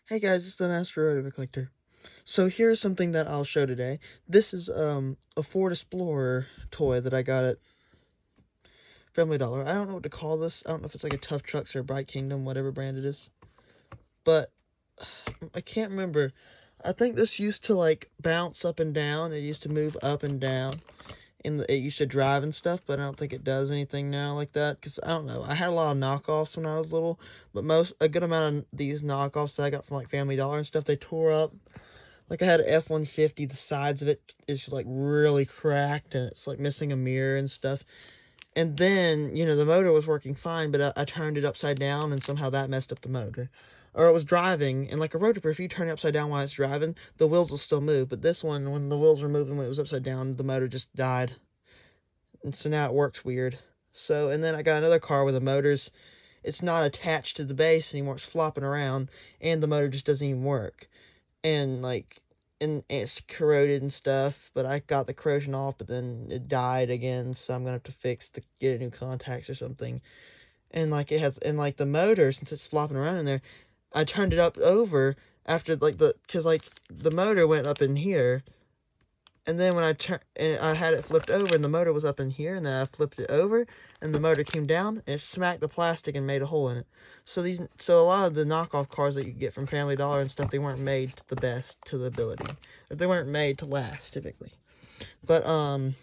Hey guys, it's the Master Rotor Collector. So here's something that I'll show today. This is a Ford Explorer toy that I got at Family Dollar. I don't know what to call this. I don't know if it's like a Tough Trucks or a Bright Kingdom, whatever brand it is. But I can't remember. I think this used to like bounce up and down. It used to move up and down. And it used to drive and stuff, but I don't think it does anything now like that. Because I don't know. I had a lot of knockoffs when I was little, but a good amount of these knockoffs that I got from like Family Dollar and stuff, they tore up. Like I had an F-150, the sides of it is like really cracked and it's like missing a mirror and stuff. And then, the motor was working fine, but I turned it upside down and somehow that messed up the motor. Or it was driving, and like a rotor, if you turn it upside down while it's driving, the wheels will still move. But this one, when the wheels were moving when it was upside down, the motor just died. And so now it works weird. So, and then I got another car where the motor's, it's not attached to the base anymore, it's flopping around, and the motor just doesn't even work. And like, and it's corroded and stuff, but I got the corrosion off, but then it died again, so I'm gonna have to get new contacts or something. And like the motor, since it's flopping around in there, I turned it up over after like cause like the motor went up in here, and then when I had it flipped over, and the motor was up in here, and then I flipped it over, and the motor came down, and it smacked the plastic and made a hole in it. So a lot of the knockoff cars that you get from Family Dollar and stuff, they weren't made to the best, to the ability. They weren't made to last, typically. But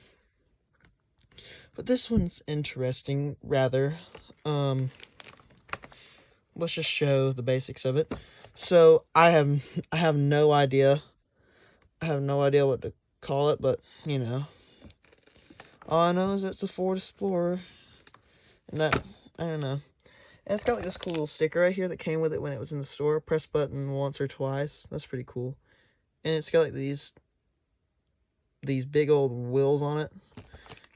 this one's interesting, rather. Let's just show the basics of it. So I have no idea. I have no idea what to call it, but all I know is it's a Ford Explorer, and that, I don't know. And it's got like this cool little sticker right here that came with it when it was in the store. Press button once or twice. That's pretty cool. And it's got like these big old wheels on it.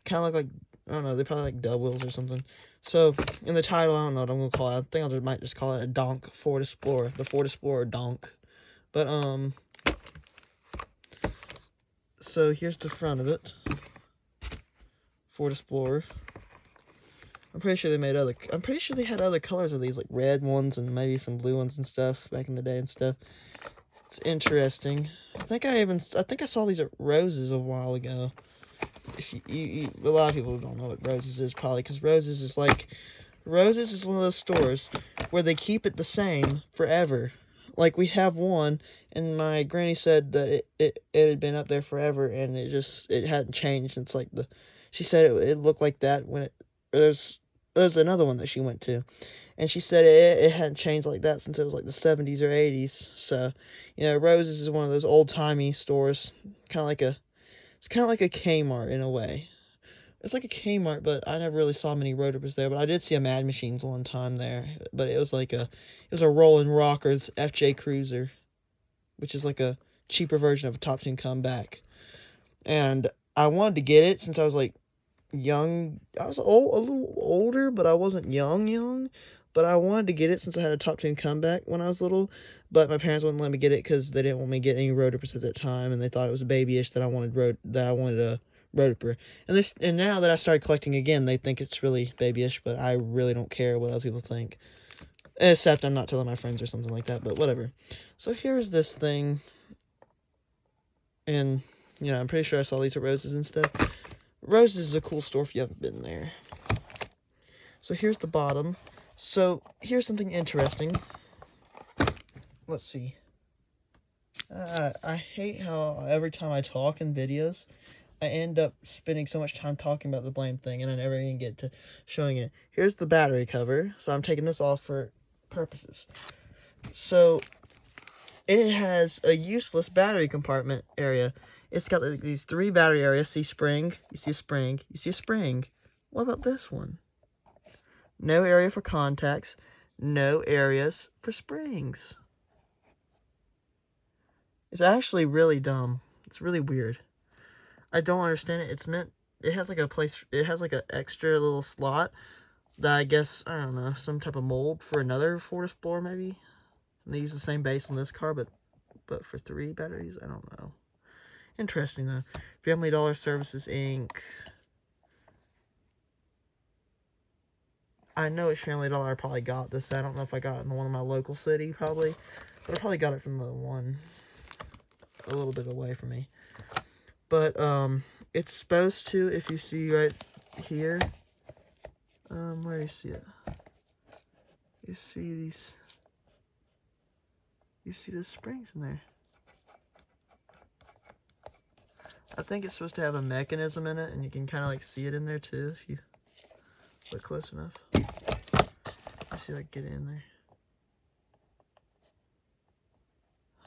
Kind of look like, I don't know, they're probably like dub wheels or something. So, in the title, I don't know what I'm going to call it. I think I might just call it a donk Ford Explorer. The Ford Explorer donk. But, so here's the front of it. Ford Explorer. I'm pretty sure they had other colors of these, like red ones and maybe some blue ones and stuff back in the day and stuff. It's interesting. I think I saw these at Rose's a while ago. If a lot of people don't know what Rose's is, probably, because Rose's is one of those stores where they keep it the same forever. Like, we have one, and my granny said that it had been up there forever, and it hadn't changed. It's like she said it looked like that when there's another one that she went to, and she said it hadn't changed like that since it was like the 70s or 80s. So, Rose's is one of those old-timey stores, it's kind of like a Kmart in a way. It's like a Kmart, but I never really saw many rotors there. But I did see a Mad Machines one time there. But it was a Rollin' Rockers FJ Cruiser, which is like a cheaper version of a Top 10 Comeback. And I wanted to get it since I was like young. I was a little older, but I wasn't young. But I wanted to get it since I had a Top 10 Comeback when I was little. But my parents wouldn't let me get it because they didn't want me to get any rotors at that time, and they thought it was babyish that I wanted a rotor. And now that I started collecting again, they think it's really babyish, but I really don't care what other people think. Except I'm not telling my friends or something like that, but whatever. So here's this thing. And, I'm pretty sure I saw these at Rose's and stuff. Rose's is a cool store if you haven't been there. So here's the bottom. So here's something interesting. Let's see. I hate how every time I talk in videos, I end up spending so much time talking about the blame thing, and I never even get to showing it. Here's the battery cover, so I'm taking this off for purposes. So, it has a useless battery compartment area. It's got these 3 battery areas. See spring, you see a spring, you see a spring. What about this one? No area for contacts, no areas for springs. It's actually really dumb. It's really weird. I don't understand it. It has like an extra little slot that I guess, I don't know, some type of mold for another Ford Explorer maybe. And they use the same base on this car, but for 3 batteries, I don't know. Interesting though. Family Dollar Services Inc. I know it's Family Dollar. I probably got this. I don't know if I got it in one of my local city, probably. But I probably got it from the one a little bit away from me. But it's supposed to, if you see right here, where do you see it? You see the springs in there. I think it's supposed to have a mechanism in it, and you can kind of like see it in there too if you look close enough. Let's see if I can get it in there.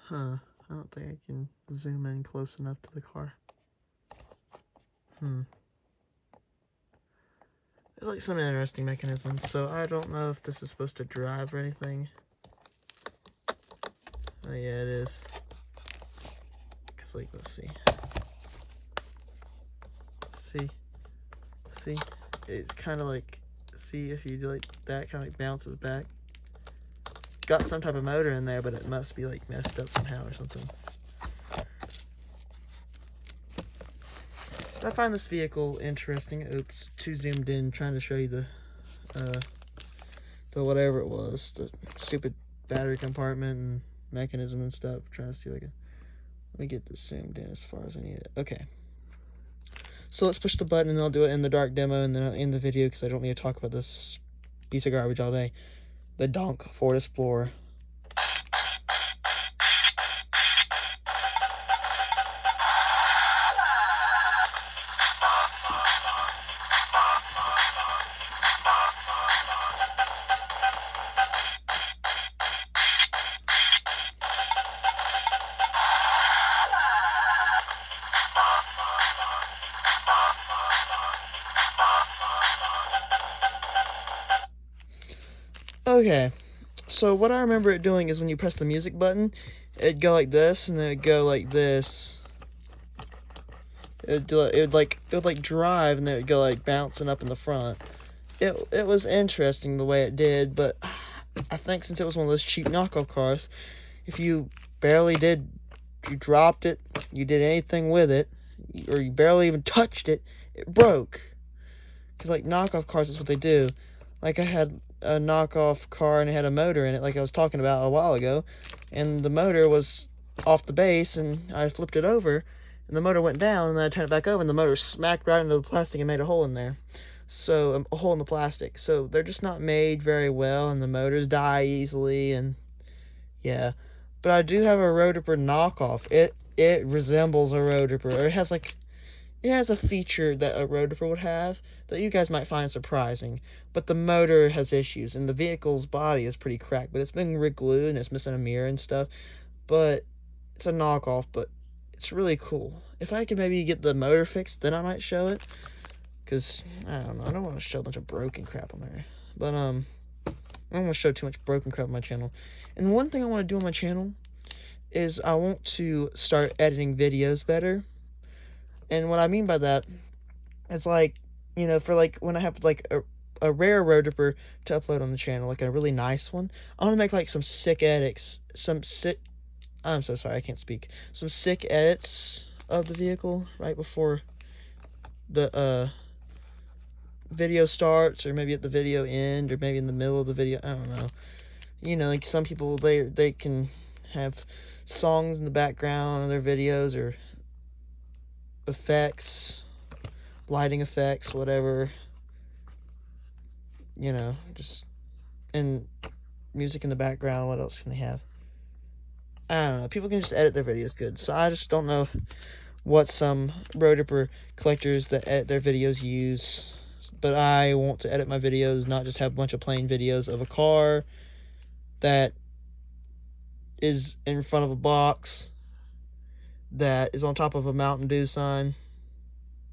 Huh, I don't think I can zoom in close enough to the car. There's like some interesting mechanisms, so I don't know if this is supposed to drive or anything. Oh yeah, it is. Cause like, let's see. See, it's kind of like, see if you do like that, kind of like bounces back. Got some type of motor in there, but it must be like messed up somehow or something. I find this vehicle interesting. Oops, too zoomed in, trying to show you the whatever it was, the stupid battery compartment and mechanism and stuff. Trying to see if I can, let me get this zoomed in as far as I need it. Okay. So let's push the button and I'll do it in the dark demo and then I'll end the video because I don't need to talk about this piece of garbage all day. The donk Ford Explorer. Okay, so what I remember it doing is when you press the music button, it'd go like this, and then it'd go like this. It would like drive, and then it'd go like bouncing up in the front. It was interesting the way it did, but I think since it was one of those cheap knockoff cars, if you dropped it, you did anything with it, or you barely even touched it, it broke. Because like knockoff cars is what they do. Like I had a knockoff car and it had a motor in it, like I was talking about a while ago, and the motor was off the base, and I flipped it over, and the motor went down, and then I turned it back over, and the motor smacked right into the plastic and made a hole in there. So a hole in the plastic. So they're just not made very well, and the motors die easily, and yeah. But I do have a Roadripper knockoff. It resembles a Roadripper. Or it has a feature that a Roadripper would have that you guys might find surprising. But the motor has issues, and the vehicle's body is pretty cracked. But it's been re-glued, and it's missing a mirror and stuff. But it's a knockoff, but it's really cool. If I could maybe get the motor fixed, then I might show it. Because, I don't know, I don't want to show a bunch of broken crap on there. But, I don't want to show too much broken crap on my channel. And one thing I want to do on my channel is I want to start editing videos better. And what I mean by that, it's like, you know, for like when I have like a rare Roadripper to upload on the channel, like a really nice one, I want to make like some sick edits, I'm so sorry, I can't speak. Some sick edits of the vehicle right before the video starts, or maybe at the video end, or maybe in the middle of the video. I don't know. You know, like some people, they can have songs in the background of their videos, or effects, lighting effects, whatever. You know, just, and music in the background. What else can they have? I don't know. People can just edit their videos good. So I just don't know what some Roadripper collectors that edit their videos use. But I want to edit my videos, not just have a bunch of plain videos of a car that is in front of a box, that is on top of a Mountain Dew sign,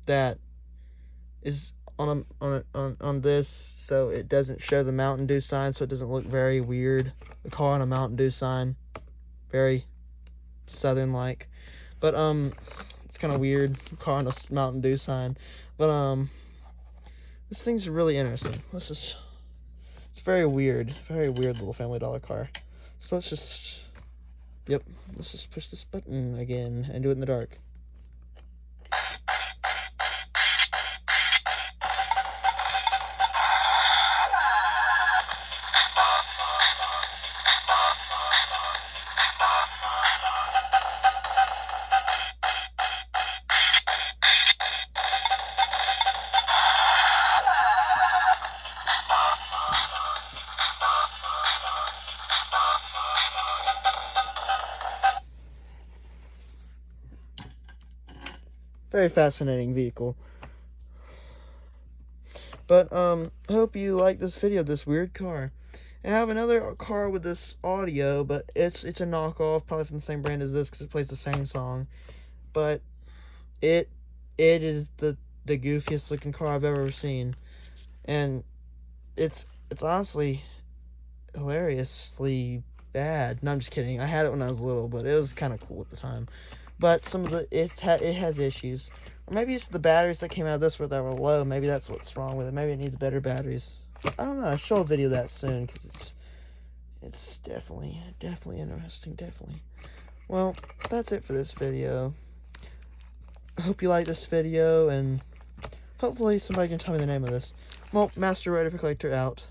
that is on this, so it doesn't show the Mountain Dew sign, so it doesn't look very weird. The car on a Mountain Dew sign, very southern-like. But it's kind of weird, car on a Mountain Dew sign. But this thing's really interesting. It's very weird little Family Dollar car. So let's just push this button again and do it in the dark. Very fascinating vehicle. But, hope you like this video of this weird car. And I have another car with this audio, but it's a knockoff, probably from the same brand as this, because it plays the same song. But it is the goofiest looking car I've ever seen. And it's honestly hilariously bad. No, I'm just kidding. I had it when I was little, but it was kind of cool at the time. But some of the it has issues, or maybe it's the batteries that came out of this where they were low. Maybe that's what's wrong with it. Maybe it needs better batteries. I don't know. I'll show a video of that soon, because it's definitely interesting. Definitely. Well, that's it for this video. I hope you like this video, and hopefully somebody can tell me the name of this. Well, Master Rider Collector out.